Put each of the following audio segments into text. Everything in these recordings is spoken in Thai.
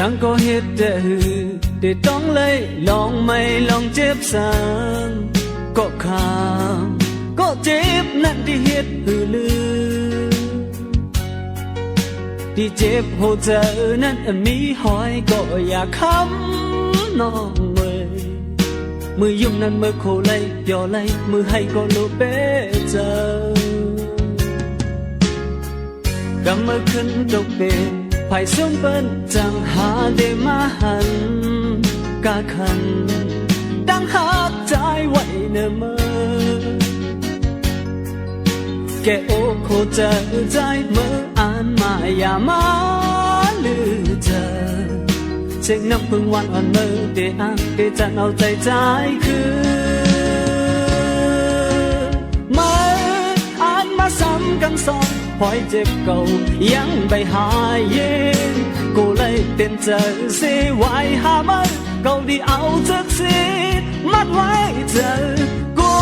ดังก็เหตุแต่ได้ต้องเลยลองไม่ลองเจ็บซ้ำก็ข้ามก็เจ็บนั่นที่เหตุลือที่เจ็บหัวใจนั้นมีหอยก็อยากค้ำน้องมือยุ่มนั้นมือโคเลยย่อเลยมือให้ก็ลูเป้เจอกำมือขึ้นตกเป็นไผ่ส่งเปิ้นจังหาได้มาหันกาคันดังหาใจไว้เนเมื่อแกโอโคเจอใจเมื่ออ่านมาอย่ามาลือเจอเช็คน้ำพึ่งวันอ่อนเมื่อเดอ่านเดจันเอาใจใจคือมาอ่านมาซ้ำกันสองพอยเจ็บเก่ายังไปหายเย็นกูเลยเต้นเจอเสียไว้หามันเก่าดีเอาจากเสียมัดไว้เจอกู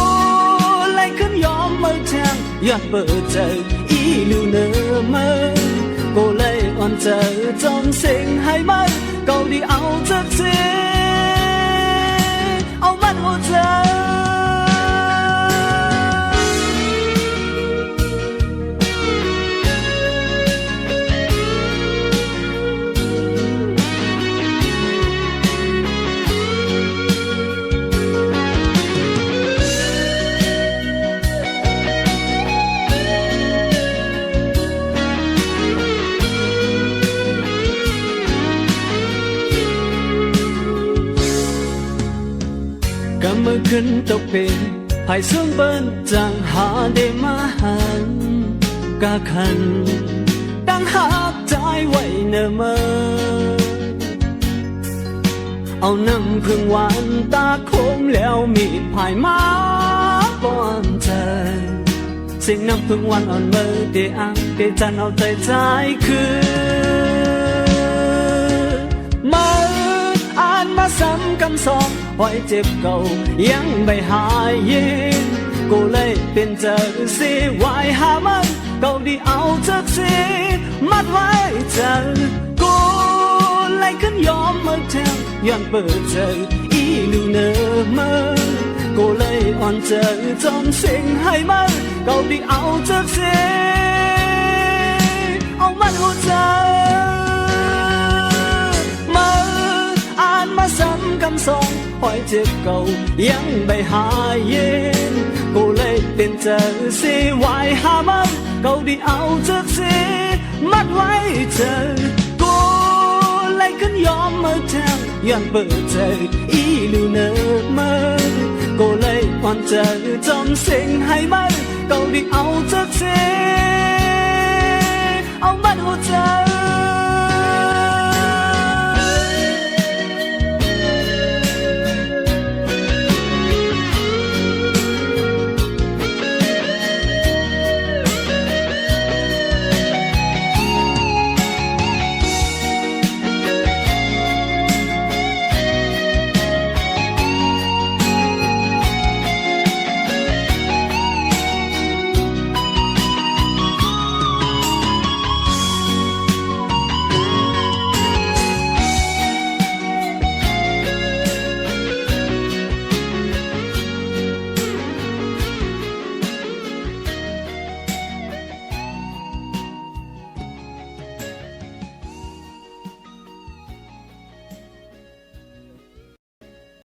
เลยขึ้นยอมมือแทงอยากเปิดเจออีลูเนอมือกูเลยอ่อนเจอจนเสียงให้มันเก่าดีเอาจากเสียเอามันหัวใจกำมือขึ้นตกเป็นไผ่ส่งเปิ้นจังหาได้มาหันกาคันดังหาใจไว้เนเมื่อเอาน้ำพึ่งหวานตาคมแล้วมีดไผ่มาป้อนใจเสียงน้ำพึ่งหวานอ่อนเมื่อเดอ่างเดจันเอาใจใจคือมาอ่านมาซ้ำกันสองไว้เจ็บเก่ายังไม่หายเย็นกูเลยเป็นเจอเสียไว้หามันเก่าดีเอาจากเสียมัดไว้เจอกูเลยขึ้นยอมมือแทงย้อนเปิดเจออีลูเนอมือกูเลยอ่อนเจอจนสิ่งให้มันเก่าดีเอาจากเสียเอามันหัวใจมาซ้ำกันสองหอยเจ็บเก่ายังไม่หายเย็นกูเลยเป็นเจอเสียไว้หามันเก่าดีเอาจากเสียมัดไว้เจอกูเลยขึ้นยอมมือแทงย้อนเปิดเจออีลูเนอมือกูเลยอ่อนเจอจนเสียงให้มันเก่าดีเอาจากเสียเอามันหัวใจ